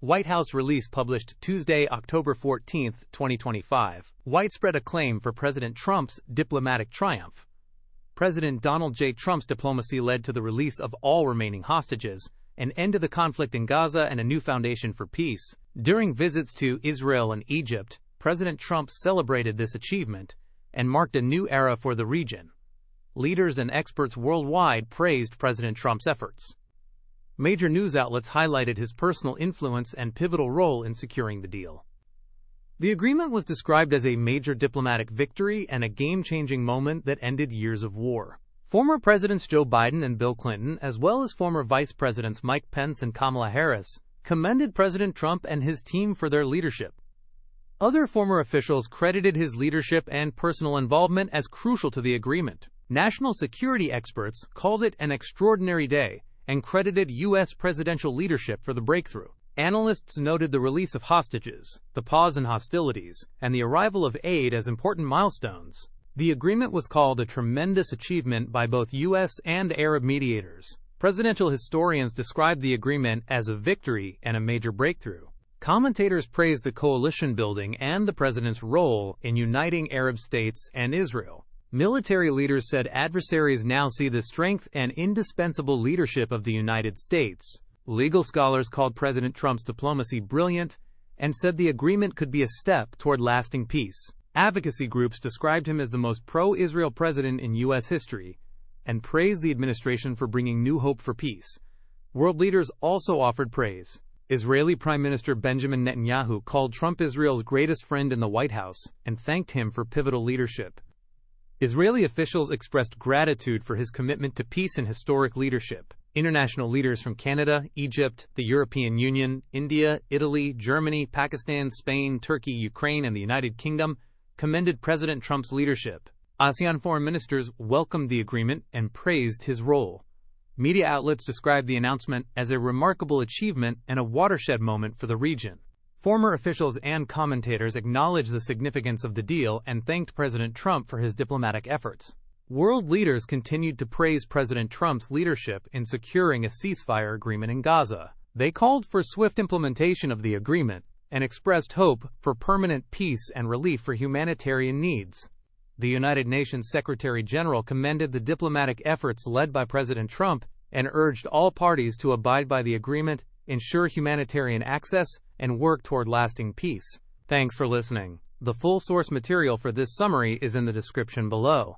White House release published Tuesday, October 14, 2025. Widespread acclaim for President Trump's diplomatic triumph. President Donald J. Trump's diplomacy led to the release of all remaining hostages, an end to the conflict in Gaza, and a new foundation for peace. During visits to Israel and Egypt, President Trump celebrated this achievement and marked a new era for the region. Leaders and experts worldwide praised President Trump's efforts. Major news outlets highlighted his personal influence and pivotal role in securing the deal. The agreement was described as a major diplomatic victory and a game-changing moment that ended years of war. Former Presidents Joe Biden and Bill Clinton, as well as former Vice Presidents Mike Pence and Kamala Harris, commended President Trump and his team for their leadership. Other former officials credited his leadership and personal involvement as crucial to the agreement. National security experts called it an extraordinary day and credited U.S. presidential leadership for the breakthrough. Analysts noted the release of hostages, the pause in hostilities, and the arrival of aid as important milestones. The agreement was called a tremendous achievement by both U.S. and Arab mediators. Presidential historians described the agreement as a victory and a major breakthrough. Commentators praised the coalition building and the president's role in uniting Arab states and Israel. Military leaders said adversaries now see the strength and indispensable leadership of the United States. Legal scholars called President Trump's diplomacy brilliant and said the agreement could be a step toward lasting peace. Advocacy groups described him as the most pro-Israel president in U.S. history and praised the administration for bringing new hope for peace. World leaders also offered praise. Israeli Prime Minister Benjamin Netanyahu called Trump Israel's greatest friend in the White House and thanked him for pivotal leadership. Israeli officials expressed gratitude for his commitment to peace and historic leadership. International leaders from Canada, Egypt, the European Union, India, Italy, Germany, Pakistan, Spain, Turkey, Ukraine, and the United Kingdom commended President Trump's leadership. ASEAN foreign ministers welcomed the agreement and praised his role. Media outlets described the announcement as a remarkable achievement and a watershed moment for the region. Former officials and commentators acknowledged the significance of the deal and thanked President Trump for his diplomatic efforts. World leaders continued to praise President Trump's leadership in securing a ceasefire agreement in Gaza. They called for swift implementation of the agreement and expressed hope for permanent peace and relief for humanitarian needs. The United Nations Secretary-General commended the diplomatic efforts led by President Trump and urged all parties to abide by the agreement, ensure humanitarian access, and work toward lasting peace. Thanks for listening. The full source material for this summary is in the description below.